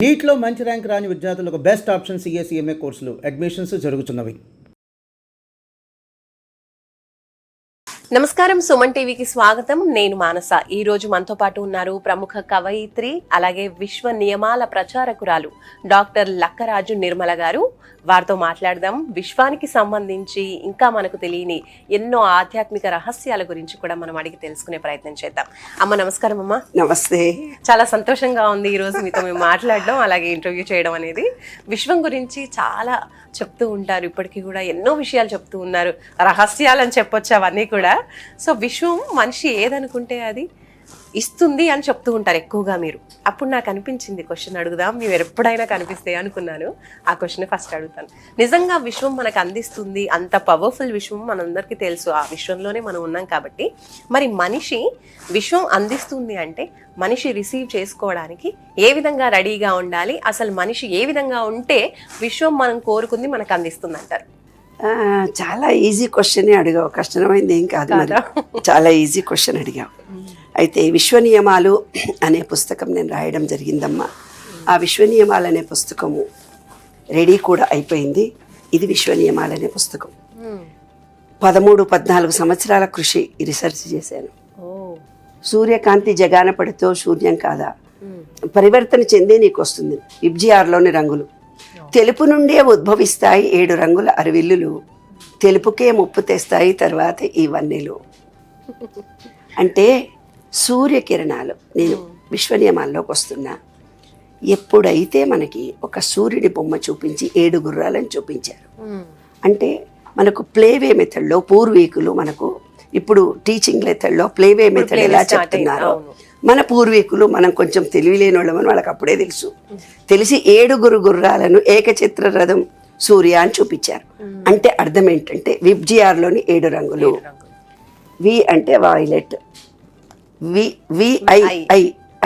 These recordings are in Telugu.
నీట్లో మంచి ర్యాంక్ రాని విద్యార్థులకు బెస్ట్ ఆప్షన్ సిఎస్ఈఎంఏ కోర్సులు అడ్మిషన్స్ జరుగుతున్నవి. నమస్కారం, సుమన్ టీవీకి స్వాగతం. నేను మానస. ఈ రోజు మనతో పాటు ఉన్నారు ప్రముఖ కవయిత్రి, అలాగే విశ్వ నియమాల ప్రచారకురాలు డాక్టర్ లక్కరాజు నిర్మల గారు. వారితో మాట్లాడదాం. విశ్వానికి సంబంధించి ఇంకా మనకు తెలియని ఎన్నో ఆధ్యాత్మిక రహస్యాల గురించి కూడా మనం అడిగి తెలుసుకునే ప్రయత్నం చేద్దాం. అమ్మ నమస్కారం. అమ్మ నమస్తే. చాలా సంతోషంగా ఉంది ఈ రోజు మీతో మేము మాట్లాడడం, అలాగే ఇంటర్వ్యూ చేయడం అనేది. విశ్వం గురించి చాలా చెప్తూ ఉంటారు, ఇప్పటికీ కూడా ఎన్నో విషయాలు చెప్తూ ఉన్నారు, రహస్యాలు అని చెప్పొచ్చు అవన్నీ కూడా. సో విశ్వం మనిషి ఏదనుకుంటే అది ఇస్తుంది అని చెప్తూ ఉంటారు ఎక్కువగా మీరు. అప్పుడు నాకు అనిపించింది క్వశ్చన్ అడుగుదాం, మీరు ఎప్పుడైనా కనిపిస్తే అనుకున్నాను. ఆ క్వశ్చన్ ఫస్ట్ అడుగుతాను. నిజంగా విశ్వం మనకు అందిస్తుంది, అంత పవర్ఫుల్ విశ్వం మనందరికీ తెలుసు, ఆ విశ్వంలోనే మనం ఉన్నాం కాబట్టి. మరి మనిషి విశ్వం అందిస్తుంది అంటే మనిషి రిసీవ్ చేసుకోవడానికి ఏ విధంగా రెడీగా ఉండాలి? అసలు మనిషి ఏ విధంగా ఉంటే విశ్వం మనం కోరుకుంది మనకు అందిస్తుంది అంటారు? చాలా ఈజీ క్వశ్చన్ అడిగావు, కష్టమైంది ఏం కాదు. చాలా ఈజీ క్వశ్చన్ అడిగావు. అయితే విశ్వ నియమాలు అనే పుస్తకం నేను రాయడం జరిగిందమ్మా. ఆ విశ్వ నియమాలు అనే పుస్తకము రెడీ కూడా అయిపోయింది. ఇది విశ్వ నియమాలు అనే పుస్తకం. 13-14 సంవత్సరాల కృషి రీసెర్చ్ చేశాను. సూర్యకాంతి జగాన పడితో శూన్యం కాదా, పరివర్తన చెందే నీకు వస్తుంది. విబ్జిఆర్లోని రంగులు తెలుపు నుండే ఉద్భవిస్తాయి, 7 రంగుల అరవిల్లులు తెలుపుకే ముప్పు తెస్తాయి తర్వాత ఈ వన్నెలు. అంటే సూర్యకిరణాలు, నేను విశ్వ నియమాల్లోకి వస్తున్నా. ఎప్పుడైతే మనకి ఒక సూర్యుడి బొమ్మ చూపించి 7 గుర్రాలను చూపించారు అంటే మనకు ప్లేవే మెథడ్లో పూర్వీకులు, మనకు ఇప్పుడు టీచింగ్ మెథడ్లో ప్లేవే మెథడ్ ఎలా చెప్తున్నారో, మన పూర్వీకులు మనం కొంచెం తెలివిలేని వాళ్ళమని వాళ్ళకి అప్పుడే తెలిసి 7 గుర్రాలను ఏకచిత్ర రథం సూర్య అని చూపించారు. అంటే అర్థం ఏంటంటే విబ్జిఆర్లోని 7 రంగులు. వి అంటే వాయిలెట్,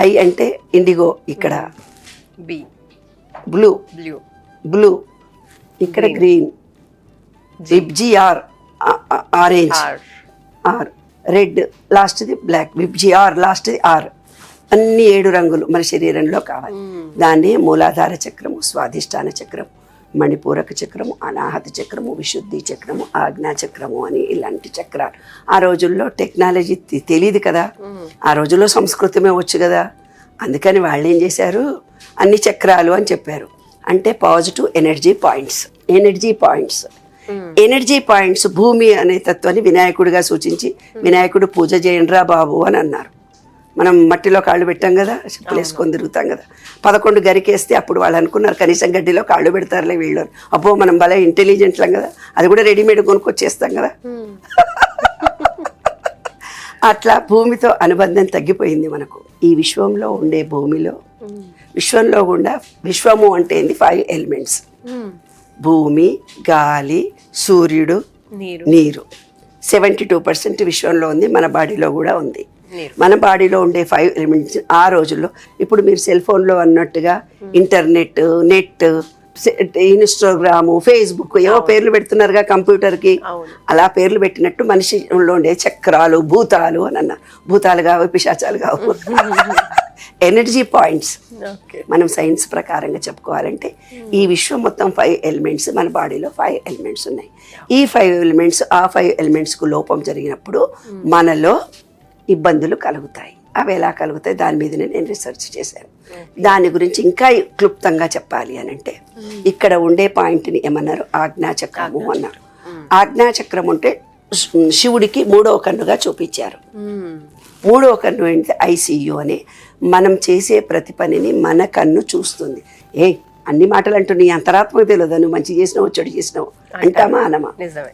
ఐ అంటే ఇండిగో, ఇక్కడ బ్లూ, ఇక్కడ green, VIBGYOR orange, R red, లాస్ట్ది బ్లాక్, విబ్జిఆర్ లాస్ట్ది ఆర్. అన్ని 7 రంగులు మన శరీరంలో కావాలి. దాన్ని మూలాధార చక్రము, స్వాధిష్టాన చక్రము, మణిపూరక చక్రము, అనాహత చక్రము, విశుద్ధి చక్రము, ఆజ్ఞా చక్రము అని ఇలాంటి చక్రాలు. ఆ రోజుల్లో టెక్నాలజీ తెలియదు కదా, ఆ రోజుల్లో సంస్కృతమే వచ్చు కదా. అందుకని వాళ్ళు ఏం చేశారు, అన్ని చక్రాలు అని చెప్పారు. అంటే పాజిటివ్ ఎనర్జీ పాయింట్స్ భూమి అనే తత్వాన్ని వినాయకుడిగా సూచించి, వినాయకుడు పూజ చేయండిరా బాబు అని అన్నారు. మనం మట్టిలో కాళ్ళు పెట్టాం కదా, చెప్పులు వేసుకొని తిరుగుతాం కదా. 11 గరికేస్తే అప్పుడు వాళ్ళు అనుకున్నారు కనీసం గడ్డిలో కాళ్ళు పెడతారులే వీళ్ళు. అబ్బో మనం భలే ఇంటెలిజెంట్లం కదా, అది కూడా రెడీమేడ్ కొనుక్కొచ్చేస్తాం కదా. అట్లా భూమితో అనుబంధం తగ్గిపోయింది మనకు. ఈ విశ్వంలో ఉండే భూమిలో, విశ్వంలో గుండా, విశ్వము అంటే 5 ఎలిమెంట్స్: భూమి, గాలి, సూర్యుడు, నీరు. 72% విశ్వంలో ఉంది, మన బాడీలో కూడా ఉంది. మన బాడీలో ఉండే 5 ఎలిమెంట్స్ ఆ రోజుల్లో, ఇప్పుడు మీరు సెల్ ఫోన్లో అన్నట్టుగా ఇంటర్నెట్, నెట్, ఇన్స్టాగ్రాము, ఫేస్బుక్ ఏవో పేర్లు పెడుతున్నారుగా కంప్యూటర్కి, అలా పేర్లు పెట్టినట్టు మనిషిలో ఉండే చక్రాలు, భూతాలు అని అన్నారు. భూతాలు కావు, పిశాచాలు కావు, ఎనర్జీ పాయింట్స్. మనం సైన్స్ ప్రకారంగా చెప్పుకోవాలంటే ఈ విశ్వం మొత్తం 5 ఎలిమెంట్స్, మన బాడీలో 5 ఎలిమెంట్స్ ఉన్నాయి. ఈ 5 ఎలిమెంట్స్, ఆ 5 ఎలిమెంట్స్కు లోపం జరిగినప్పుడు మనలో ఇబ్బందులు కలుగుతాయి. అవి ఎలా కలుగుతాయి దాని మీదనే నేను రీసెర్చ్ చేశాను. దాని గురించి ఇంకా క్లుప్తంగా చెప్పాలి అని అంటే, ఇక్కడ ఉండే పాయింట్ని ఏమన్నారు, ఆజ్ఞాచక్రము అన్నారు. ఆజ్ఞాచక్రం అంటే శివుడికి 3వ కన్నుగా చూపించారు. 3వ కన్ను ఏంటి, ఐసీయూ అని. మనం చేసే ప్రతి పనిని మన కన్ను చూస్తుంది. అన్ని మాటలు అంటూ నీ అంతరాత్మకు తెలియదు, నువ్వు మంచి చేసినావు చెడు చేసినావు అంటామా అనమా?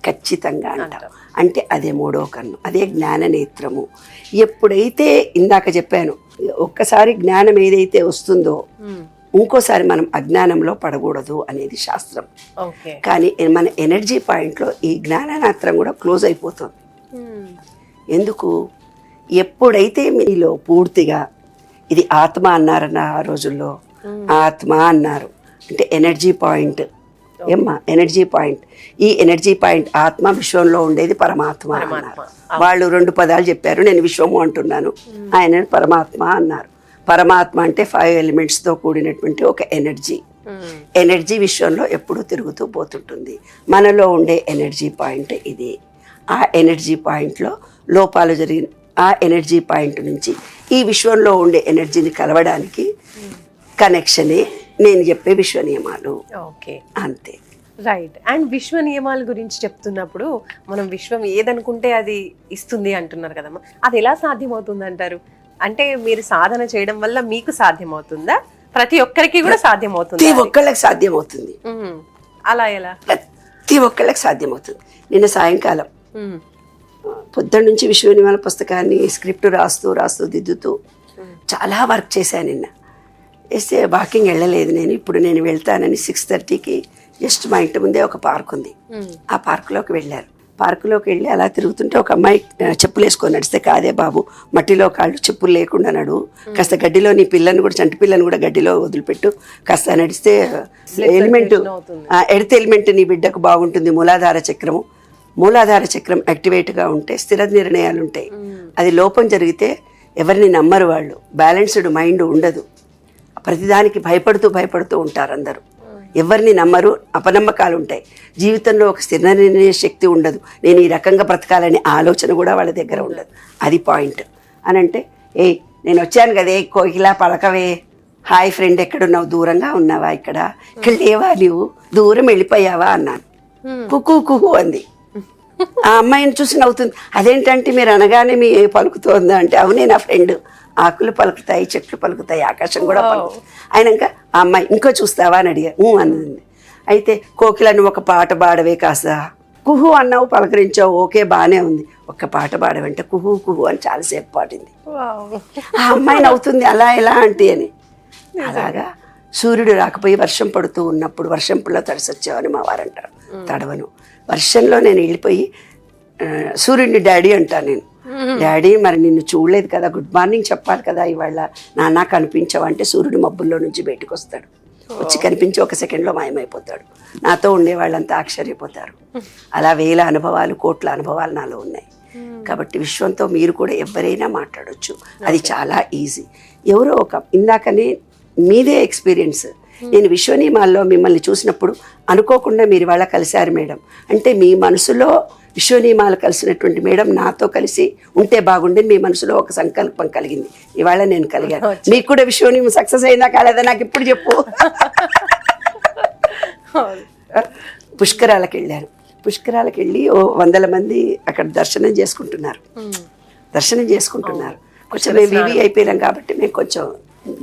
ఖచ్చితంగా అంటాం. అంటే అదే 3వ కన్ను, అదే జ్ఞాన నేత్రము. ఎప్పుడైతే ఇందాక చెప్పాను, ఒక్కసారి జ్ఞానం ఏదైతే వస్తుందో ఇంకోసారి మనం అజ్ఞానంలో పడకూడదు అనేది శాస్త్రం. కానీ మన ఎనర్జీ పాయింట్లో ఈ జ్ఞాననేత్రం కూడా క్లోజ్ అయిపోతుంది. ఎందుకు? ఎప్పుడైతే మీలో పూర్తిగా ఇది ఆత్మ అన్నారన్న, ఆ రోజుల్లో ఆత్మ అన్నారు అంటే ఎనర్జీ పాయింట్. ఏమ్మా ఎనర్జీ పాయింట్, ఈ ఎనర్జీ పాయింట్ ఆత్మ, విశ్వంలో ఉండేది పరమాత్మ అన్నారు. వాళ్ళు 2 పదాలు చెప్పారు, నేను విశ్వము అంటున్నాను, ఆయన పరమాత్మ అన్నారు. పరమాత్మ అంటే 5 ఎలిమెంట్స్తో కూడినటువంటి ఒక ఎనర్జీ విశ్వంలో ఎప్పుడూ తిరుగుతూ పోతుంటుంది. మనలో ఉండే ఎనర్జీ పాయింట్ ఇది. ఆ ఎనర్జీ పాయింట్లో లోపాలు జరిగిన ఆ ఎనర్జీ పాయింట్ నుంచి ఈ విశ్వంలో ఉండే ఎనర్జీని కలవడానికి కనెక్షనే నేను చెప్పే విశ్వ నియమాలు. ఓకే, అంతే. రైట్. అండ్ విశ్వ నియమాల గురించి చెప్తున్నప్పుడు మనం విశ్వం ఏదనుకుంటే అది ఇస్తుంది అంటున్నారు కదమ్మా, అది ఎలా సాధ్యమవుతుంది అంటారు? అంటే మీరు సాధన చేయడం వల్ల మీకు సాధ్యమవుతుందా? ప్రతి ఒక్కరికి కూడా సాధ్యమవుతుంది? ప్రతి ఒక్కళ్ళకి సాధ్యమవుతుంది. అలా ఎలా? ప్రతి ఒక్కళ్ళకి సాధ్యమవుతుంది. నిన్న సాయంకాలం పొద్దున్న నుంచి విశ్వ నియమాల పుస్తకాన్ని స్క్రిప్ట్ రాస్తూ దిద్దుతూ చాలా వర్క్ చేశాను. నిన్న వేస్తే వాకింగ్ వెళ్ళలేదు నేను. ఇప్పుడు నేను వెళ్తానని 6:30కి జస్ట్ మా ఇంటి ముందే ఒక పార్క్ ఉంది, ఆ పార్కులోకి వెళ్ళారు. పార్కులోకి వెళ్ళి అలా తిరుగుతుంటే ఒక అమ్మాయి చెప్పులు వేసుకొని నడిస్తే, కాదే బాబు మట్టిలో కాళ్ళు చెప్పులు లేకుండా నడువు, కాస్త గడ్డిలో నీ పిల్లని కూడా చంటి పిల్లని కూడా గడ్డిలో వదిలిపెట్టు, కాస్త నడిస్తే ఎలిమెంట్ ఎడత ఎలిమెంట్ నీ బిడ్డకు బాగుంటుంది. మూలాధార చక్రం యాక్టివేట్గా ఉంటే స్థిర నిర్ణయాలు ఉంటాయి. అది లోపం జరిగితే ఎవరిని నమ్మరు వాళ్ళు. బ్యాలెన్స్డ్ మైండ్ ఉండదు. ప్రతిదానికి భయపడుతూ ఉంటారు అందరూ. ఎవరిని నమ్మరు, అపనమ్మకాలు ఉంటాయి. జీవితంలో ఒక స్థిర నిర్ణయ శక్తి ఉండదు. నేను ఈ రకంగా బ్రతకాలనే ఆలోచన కూడా వాళ్ళ దగ్గర ఉండదు. అది పాయింట్. అని అంటే, నేను వచ్చాను కదే కోకిలా పలకవే, హాయ్ ఫ్రెండ్ ఎక్కడున్నావు, దూరంగా ఉన్నావా, ఇక్కడ లేవా, నువ్వు దూరం వెళ్ళిపోయావా అన్నాను. కుహు అంది. ఆ అమ్మాయిని చూసి నవ్వుతుంది. అదేంటంటే మీరు అనగానే మీ పలుకుతోందా అంటే, అవునే నా ఫ్రెండ్, ఆకులు పలుకుతాయి, చెట్లు పలుకుతాయి, ఆకాశం కూడా పలుకుతాయి. అయినాక ఆ అమ్మాయి ఇంకో చూస్తావా అని అడిగా. అన్నది. అయితే కోకిల నువ్వు ఒక పాట పాడవే, కాస్త కుహు అన్నావు, పలకరించావు, ఓకే బాగానే ఉంది, ఒక్క పాట పాడవంటే కుహు అని చాలాసేపు పాడింది. ఆ అమ్మాయి నవ్వుతుంది, అలా ఎలా అంటే అని. అలాగా సూర్యుడు రాకపోయి వర్షం పడుతూ ఉన్నప్పుడు వర్షం పుల్ల తడిసొచ్చావని మా వారు అంటారు. తడవను. వర్షంలో నేను వెళ్ళిపోయి సూర్యుడిని డాడీ అంటాను నేను. డాడీ మరి నిన్ను చూడలేదు కదా, గుడ్ మార్నింగ్ చెప్పాలి కదా, ఇవాళ నాన్న కనిపించవంటే సూర్యుడు మబ్బుల్లో నుంచి బయటకు వస్తాడు. వచ్చి కనిపించి 1 సెకండ్లో మాయమైపోతాడు. నాతో ఉండే వాళ్ళంతా ఆశ్చర్యపోతారు. అలా వేల అనుభవాలు, కోట్ల అనుభవాలు నాలో ఉన్నాయి. కాబట్టి విశ్వంతో మీరు కూడా ఎవరైనా మాట్లాడొచ్చు. అది చాలా ఈజీ. ఎవరో ఒక ఇందాకనే మీదే ఎక్స్పీరియన్స్. నేను విశ్వనియమాల్లో మిమ్మల్ని చూసినప్పుడు అనుకోకుండా మీరు ఇవాళ కలిశారు మేడం అంటే, మీ మనసులో విశ్వనియమాలు కలిసినటువంటి మేడం నాతో కలిసి ఉంటే బాగుండేది, మీ మనసులో ఒక సంకల్పం కలిగింది. ఇవాళ నేను కలిగాను. మీకు కూడా విశ్వనియమం సక్సెస్ అయిందా కాలేదా నాకు ఇప్పుడు చెప్పు. పుష్కరాలకు వెళ్ళాను. పుష్కరాలకు వెళ్ళి 100 మంది అక్కడ దర్శనం చేసుకుంటున్నారు. కొంచెం మేము వివి అయిపోయాం కాబట్టి మేము కొంచెం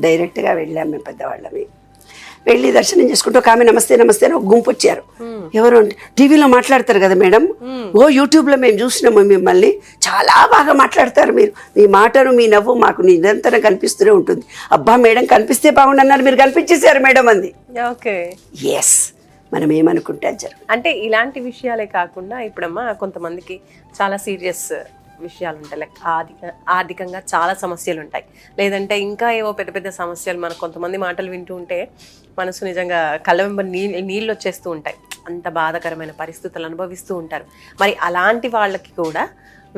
డైరెక్ట్గా వెళ్ళాము. మేము పెద్దవాళ్ళమి వెళ్ళి దర్శనం చేసుకుంటూ ఒక ఆమె నమస్తే అని ఒక గుంపు వచ్చారు. ఎవరు అంటే, టీవీలో మాట్లాడతారు కదా మేడం, యూట్యూబ్లో మేము చూసినాము మిమ్మల్ని, చాలా బాగా మాట్లాడతారు మీరు, మీ మాటను మీ నవ్వు మాకు నిరంతరం కనిపిస్తూనే ఉంటుంది. అబ్బా మేడం కనిపిస్తే బాగుండన్నారు, మీరు కనిపించేశారు మేడం అంది. ఓకే, ఎస్, మనం ఏమనుకుంటే అది జరుగుతుంది. అంటే ఇలాంటి విషయాలే కాకుండా ఇప్పుడమ్మా కొంతమందికి చాలా సీరియస్ విషయాలు ఉంటాయి, లైక్ ఆర్థికంగా చాలా సమస్యలు ఉంటాయి, లేదంటే ఇంకా ఏవో పెద్ద పెద్ద సమస్యలు. మనకు కొంతమంది మాటలు వింటూ ఉంటే మనసు నిజంగా కళ్ళ వెంబడి నీళ్ళు వచ్చేస్తూ ఉంటాయి. అంత బాధాకరమైన పరిస్థితులు అనుభవిస్తూ ఉంటారు. మరి అలాంటి వాళ్ళకి కూడా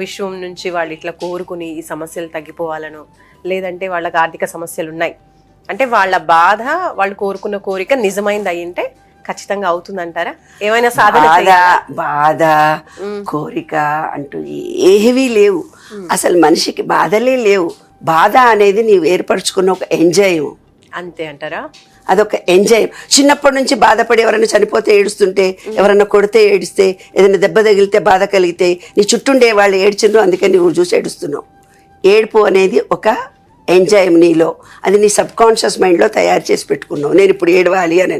విశ్వం నుంచి వాళ్ళు ఇట్లా కోరుకుని ఈ సమస్యలు తగ్గిపోవాలను, లేదంటే వాళ్ళకి ఆర్థిక సమస్యలు ఉన్నాయి అంటే వాళ్ళ బాధ, వాళ్ళు కోరుకున్న కోరిక నిజమైంది అయ్యింటే ఖచ్చితంగా అవుతుందంటారా? ఏమైనా సాధన బాధ కోరిక అంటూ ఏవి లేవు. అసలు మనిషికి బాధలే లేవు. బాధ అనేది నీవు ఏర్పరచుకున్న ఒక ఎంజాయ్. అంతే అంటారా? అదొక ఎంజాయ్. చిన్నప్పటి నుంచి బాధపడి ఎవరైనా చనిపోతే ఏడుస్తుంటే, ఎవరైనా కొడితే ఏడిస్తే, ఏదైనా దెబ్బ తగిలితే బాధ కలిగితే, నీ చుట్టుండే వాళ్ళు ఏడ్చిండ్రు అందుకని నువ్వు చూసి ఏడుస్తున్నావు. ఏడుపు అనేది ఒక ఎంజాయ్ నీలో. అది నీ సబ్ కాన్షియస్ మైండ్లో తయారు చేసి పెట్టుకున్నావు, నేను ఇప్పుడు ఏడవాలి అని.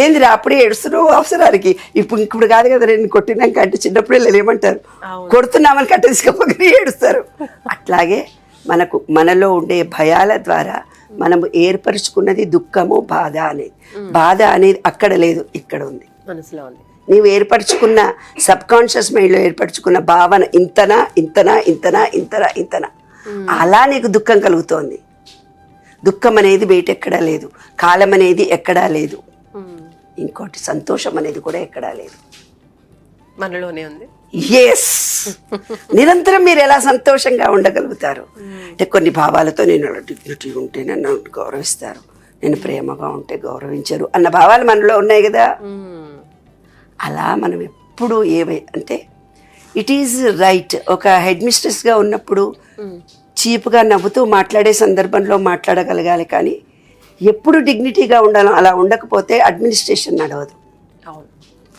ఏందిరా అప్పుడే ఏడుస్తున్నావు అవసరానికి, ఇప్పుడు కాదు కదా నేను కొట్టినాక అంటే. చిన్నప్పుడే ఏమంటారు, కొడుతున్నామని కట్ట తీసుకపోయి ఏడుస్తారు. అట్లాగే మనలో ఉండే భయాల ద్వారా మనము ఏర్పరచుకున్నది దుఃఖము, బాధ అనేది. బాధ అనేది అక్కడ లేదు, ఇక్కడ ఉంది, మనసులో ఉంది. నీవు ఏర్పరచుకున్న సబ్ కాన్షియస్ మైండ్లో ఏర్పరచుకున్న భావన ఇంతనా ఇంతనా ఇంతనా ఇంతనా ఇంతనా, అలా నీకు దుఃఖం కలుగుతోంది. దుఃఖం అనేది బయట ఎక్కడా లేదు, కాలం అనేది ఎక్కడా లేదు, ఇంకోటి సంతోషం అనేది కూడా ఎక్కడా లేదు, మనలోనే ఉంది. ఎస్, నిరంతరం మీరు ఎలా సంతోషంగా ఉండగలుగుతారు అంటే కొన్ని భావాలతో నేను డిగ్నిటీ ఉంటే నన్ను గౌరవిస్తారు, నేను ప్రేమగా ఉంటే గౌరవించరు అన్న భావాలు మనలో ఉన్నాయి కదా. అలా మనం ఎప్పుడు అంటే ఇట్ ఈజ్ రైట్. ఒక హెడ్ మిస్ట్రెస్గా ఉన్నప్పుడు చీప్గా నవ్వుతూ మాట్లాడే సందర్భంలో మాట్లాడగలగాలి, కానీ ఎప్పుడు డిగ్నిటీగా ఉండాలో అలా ఉండకపోతే అడ్మినిస్ట్రేషన్ నడవదు.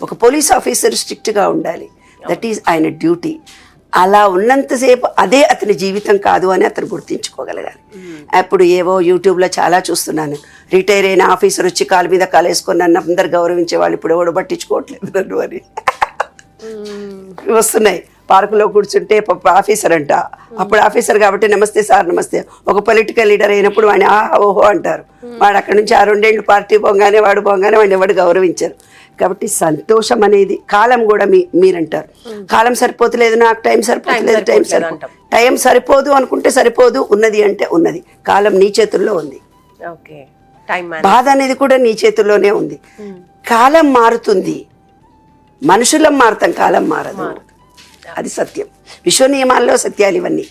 ఒక పోలీస్ ఆఫీసర్ స్ట్రిక్ట్గా ఉండాలి, దట్ ఈజ్ ఆయన డ్యూటీ. అలా ఉన్నంతసేపు అదే అతని జీవితం కాదు అని అతను గుర్తించుకోగలగాలి. అప్పుడు ఏవో యూట్యూబ్లో చాలా చూస్తున్నాను, రిటైర్ అయిన ఆఫీసర్ వచ్చి కాలు మీద కాలేసుకొని నన్ను అందరు గౌరవించే వాళ్ళు ఇప్పుడు ఎవడు పట్టించుకోవట్లేదు నన్ను అని వస్తున్నాయి. పార్కులో కూర్చుంటే ఆఫీసర్ అంట, అప్పుడు ఆఫీసర్ కాబట్టి నమస్తే సార్ నమస్తే. ఒక పొలిటికల్ లీడర్ అయినప్పుడు వాడిని ఓహో అంటారు. వాడు అక్కడి నుంచి 6 పార్టీ పోగానే వాడిని ఎవడు గౌరవించారు. కాబట్టి సంతోషం అనేది కాలం కూడా మీరంటారు కాలం సరిపోతలేదు, నాకు టైం సరిపోతలేదు, టైం సరిపోదు అనుకుంటే సరిపోదు, ఉన్నది అంటే ఉన్నది. కాలం నీ చేతుల్లో ఉంది, బాధ అనేది కూడా నీ చేతుల్లోనే ఉంది. కాలం మారుతుంది, మనుషులం మారుతాం, కాలం మారదు. అది సత్యం. విశ్వ నియమాల్లో సత్యాలు ఇవన్నీ.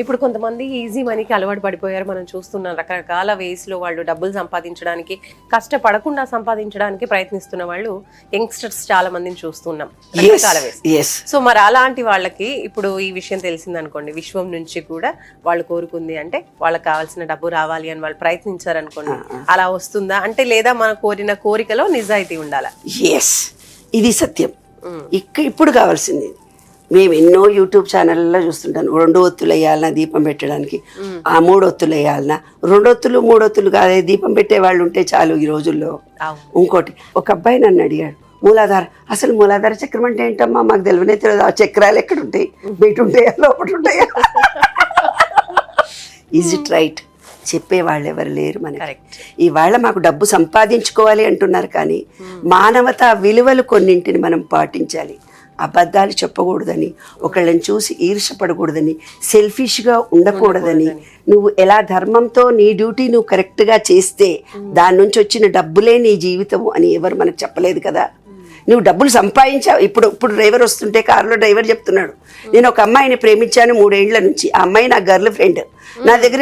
ఇప్పుడు కొంతమంది ఈజీ మనీకి అలవాటు పడిపోయారు, మనం చూస్తున్నాం. రకరకాల వేస్లో వాళ్ళు డబ్బులు సంపాదించడానికి, కష్టపడకుండా సంపాదించడానికి ప్రయత్నిస్తున్న వాళ్ళు యంగ్స్టర్స్ చాలా మందిని చూస్తున్నాం. సో మరి అలాంటి వాళ్ళకి ఇప్పుడు ఈ విషయం తెలిసిందనుకోండి, విశ్వం నుంచి కూడా వాళ్ళు కోరుకుంది అంటే వాళ్ళకి కావాల్సిన డబ్బు రావాలి అని వాళ్ళు ప్రయత్నించారనుకోండి, అలా వస్తుందా అంటే, లేదా మన కోరిన కోరికలో నిజాయితీ ఉండాలా? ఎస్, ఇది సత్యం. ఇప్పుడు కావాల్సింది మేము ఎన్నో యూట్యూబ్ ఛానళ్ళలో చూస్తుంటాను. 2 ఒత్తులు వేయాలన్నా దీపం పెట్టడానికి, 3 ఒత్తులు వేయాలన్నా, 2 ఒత్తులు 3 ఒత్తులు కాదే దీపం పెట్టే వాళ్ళు ఉంటే చాలు ఈ రోజుల్లో. ఇంకోటి, ఒక అబ్బాయి నన్ను అడిగాడు, మూలాధార అసలు మూలాధార చక్రం అంటే ఏంటమ్మా మాకు తెలియనే తెలియదు, ఆ చక్రాలు ఎక్కడ ఉంటాయి, బయట ఉంటాయా లోపల ఉంటాయా? Is it right? చెప్పేవాళ్ళు ఎవరు లేరు మనకి. ఇవాళ మాకు డబ్బు సంపాదించుకోవాలి అంటున్నారు, కానీ మానవతా విలువలు కొన్నింటిని మనం పాటించాలి. అబద్ధాలు చెప్పకూడదని, ఒకళ్ళని చూసి ఈర్షపడకూడదని, సెల్ఫిష్గా ఉండకూడదని, నువ్వు ఎలా ధర్మంతో నీ డ్యూటీ నువ్వు కరెక్ట్గా చేస్తే దాని నుంచి వచ్చిన డబ్బులే నీ జీవితము అని ఎవరు మనకు చెప్పలేదు కదా. నువ్వు డబ్బులు సంపాదించావు. ఇప్పుడు డ్రైవర్ వస్తుంటే కారులో డ్రైవర్ చెప్తున్నాడు, నేను ఒక అమ్మాయిని ప్రేమించాను 3 ఏళ్ల నుంచి, ఆ అమ్మాయి నా గర్ల్ ఫ్రెండ్, నా దగ్గర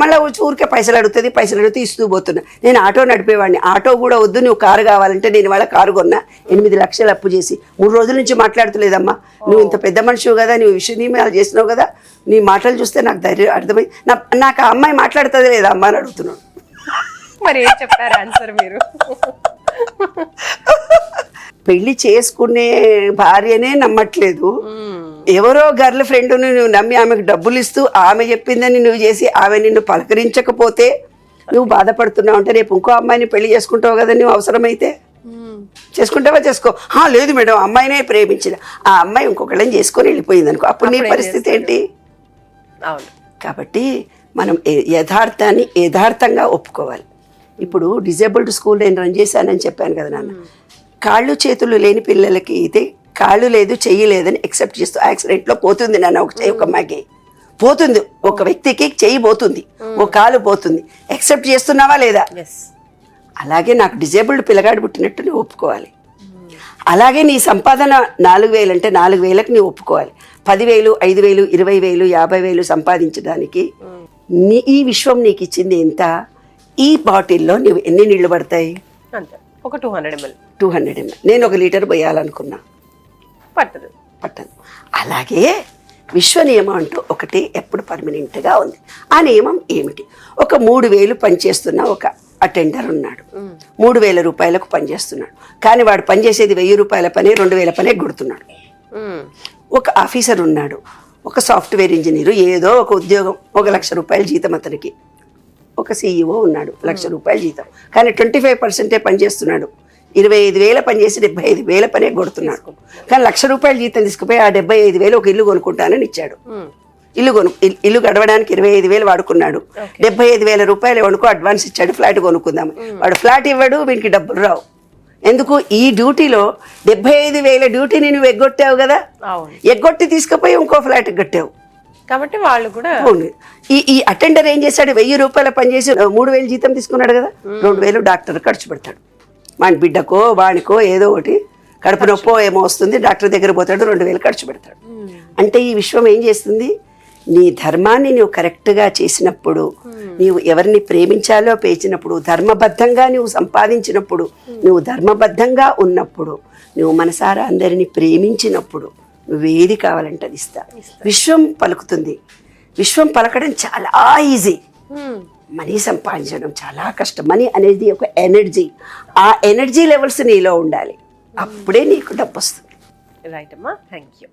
మళ్ళీ ఊరికే పైసలు అడిగితే ఇస్తూ పోతున్నా. నేను ఆటో నడిపేవాడిని, ఆటో కూడా వద్దు, నువ్వు కారు కావాలంటే నేను వాళ్ళ కారు కొన్నా, 8 లక్షలు అప్పు చేసి 3 రోజుల నుంచి మాట్లాడుతులేదమ్మా. నువ్వు ఇంత పెద్ద మనిషివు కదా, నువ్వు విషయం చేసినావు కదా, నీ మాటలు చూస్తే నాకు ధైర్యం అర్థమై నాకు ఆ అమ్మాయి మాట్లాడుతుంది లేదా అమ్మ అని అడుగుతున్నాడు. మరి ఏం చెప్పారు ఆన్సర్ మీరు? పెళ్లి చేసుకునే భార్యనే నమ్మట్లేదు, ఎవరో గర్ల్ ఫ్రెండ్ని నువ్వు నమ్మి ఆమెకు డబ్బులు ఇస్తూ ఆమె చెప్పిందని నువ్వు చేసి ఆమె నిన్ను పలకరించకపోతే నువ్వు బాధపడుతున్నావు అంటే, రేపు ఇంకో అమ్మాయిని పెళ్లి చేసుకుంటావు కదా నువ్వు, అవసరమైతే చేసుకుంటావా చేసుకో. లేదు మేడం అమ్మాయినే ప్రేమించిన, ఆ అమ్మాయి ఇంకొకళ్ళని చేసుకొని వెళ్ళిపోయింది అనుకో, అప్పుడు నీ పరిస్థితి ఏంటి? కాబట్టి మనం యథార్థంగా ఒప్పుకోవాలి. ఇప్పుడు డిజేబుల్డ్ స్కూల్ నేను రన్ చేశానని చెప్పాను కదా నాన్న, కాళ్ళు చేతులు లేని పిల్లలకి అయితే కాళ్ళు లేదు చెయ్యి లేదని ఎక్సెప్ట్ చేస్తూ యాక్సిడెంట్లో పోతుంది నాన్న, ఒక అమ్మాయికి పోతుంది, ఒక వ్యక్తికి చెయ్యి పోతుంది, ఒక కాలు పోతుంది, ఎక్సెప్ట్ చేస్తున్నావా లేదా? అలాగే నాకు డిజేబుల్డ్ పిల్లగాడు పుట్టినట్టు నువ్వు ఒప్పుకోవాలి. అలాగే నీ సంపాదన 4,000 అంటే 4,000కి నువ్వు ఒప్పుకోవాలి. 10,000, 5,000, 20,000, 50,000 సంపాదించడానికి ఈ విశ్వం నీకు ఇచ్చింది ఎంత? ఈ బాటిల్లో నువ్వు ఎన్ని నీళ్లు పడతాయి? ఒక 200 ml. 200 ml. నేను 1 లీటర్ పోయాలనుకున్నా, పట్టదు. అలాగే విశ్వ నియమం అంటూ ఒకటి ఎప్పుడు పర్మనెంట్గా ఉంది. ఆ నియమం ఏమిటి? ఒక 3,000 పనిచేస్తున్న ఒక అటెండర్ ఉన్నాడు, 3,000 రూపాయలకు పనిచేస్తున్నాడు, కానీ వాడు పనిచేసేది 1,000 రూపాయల పని, 2,000 పనే కొడుతున్నాడు. ఒక ఆఫీసర్ ఉన్నాడు, ఒక సాఫ్ట్వేర్ ఇంజనీరు, ఏదో ఒక ఉద్యోగం, 1,00,000 రూపాయల జీతం అతనికి. ఒక CEO ఉన్నాడు, 1,00,000 రూపాయల జీతం, కానీ 25% పనిచేస్తున్నాడు. 25,000 పనిచేసి 75,000 పనే కొడుతున్నాడు, కానీ 1,00,000 రూపాయల జీతం తీసుకుపోయి ఆ 75,000 ఒక ఇల్లు కొనుక్కుంటానని ఇచ్చాడు. ఇల్లు గడవడానికి 25,000 వాడుకున్నాడు, 75,000 రూపాయలు ఎవనుకో అడ్వాన్స్ ఇచ్చాడు, ఫ్లాట్ కొనుక్కుందాం. వాడు ఫ్లాట్ ఇవ్వడు, వీనికి డబ్బులు రావు. ఎందుకు? ఈ డ్యూటీలో 75,000 డ్యూటీని నువ్వు ఎగ్గొట్టావు కదా, ఎగ్గొట్టి తీసుకుపోయి ఇంకో ఫ్లాట్ కట్టావు. కాబట్టి వాళ్ళు కూడా ఈ అటెండర్ ఏం చేశాడు? 1,000 రూపాయల పనిచేసి 3,000 జీతం తీసుకున్నాడు కదా, 2,000 డాక్టర్ ఖర్చు పెడతాడు, వాడి బిడ్డకో వాడికో ఏదో ఒకటి కడుపు నొప్పో ఏమో వస్తుంది, డాక్టర్ దగ్గర పోతాడు, 2,000 ఖర్చు పెడతాడు. అంటే ఈ విశ్వం ఏం చేస్తుంది, నీ ధర్మాన్ని నువ్వు కరెక్ట్గా చేసినప్పుడు, నీవు ఎవరిని ప్రేమించాలో పేచినప్పుడు, ధర్మబద్ధంగా నువ్వు సంపాదించినప్పుడు, నువ్వు ధర్మబద్ధంగా ఉన్నప్పుడు, నువ్వు మనసారా అందరినీ ప్రేమించినప్పుడు, నువ్వేది కావాలంటే అది ఇస్తా. విశ్వం పలుకుతుంది. విశ్వం పలకడం చాలా ఈజీ. మనీ సంపాదించడం చాలా కష్టం. మనీ అనేది ఒక ఎనర్జీ. ఆ ఎనర్జీ లెవెల్స్ నీలో ఉండాలి, అప్పుడే నీకు డబ్బు వస్తుంది. రైట్ అమ్మా, థ్యాంక్ యూ.